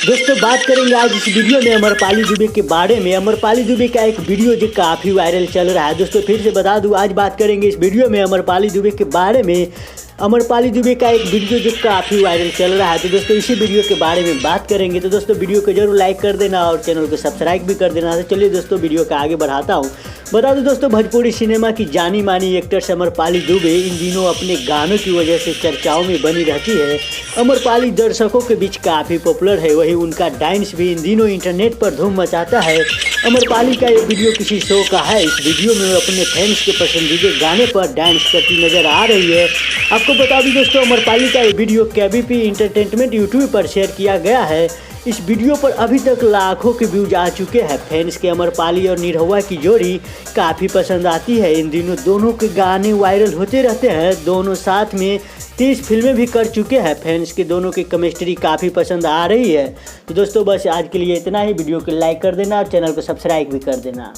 दोस्तों बात करेंगे आज इस वीडियो में अमरपाली दुबे के बारे में। अमरपाली दुबे का एक वीडियो जो काफ़ी वायरल चल रहा है। दोस्तों फिर से बता दूं, आज बात करेंगे इस वीडियो में अमरपाली दुबे के बारे में। अमरपाली दुबे का एक वीडियो जो काफ़ी वायरल चल रहा है, तो दोस्तों इसी वीडियो के बारे में बात करेंगे। तो दोस्तों वीडियो को जरूर लाइक कर देना और चैनल को सब्सक्राइब भी कर देना। तो चलिए दोस्तों वीडियो का आगे बढ़ाता हूँ। बता दूं दोस्तों, भोजपुरी सिनेमा की जानी मानी एक्ट्रेस अमरपाली दुबे इन दिनों अपने गानों की वजह से चर्चाओं में बनी रहती है। अमरपाली दर्शकों के बीच काफ़ी पॉपुलर है, वहीं उनका डांस भी इन दिनों इंटरनेट पर धूम मचाता है। अमरपाली का ये वीडियो किसी शो का है। इस वीडियो में वो अपने फैंस के पसंदीदा गाने पर डांस करती नजर आ रही है। आपको बता दूं दोस्तों, अमरपाली का ये वीडियो केबीपी इंटरटेनमेंट यूट्यूब पर शेयर किया गया है। इस वीडियो पर अभी तक लाखों के व्यूज आ चुके हैं। फैंस के अमरपाली और निरहुआ की जोड़ी काफ़ी पसंद आती है। इन दिनों दोनों के गाने वायरल होते रहते हैं। दोनों साथ में 30 फिल्में भी कर चुके हैं। फैंस के दोनों की केमिस्ट्री काफ़ी पसंद आ रही है। तो दोस्तों बस आज के लिए इतना ही। वीडियो को लाइक कर देना और चैनल को सब्सक्राइब भी कर देना।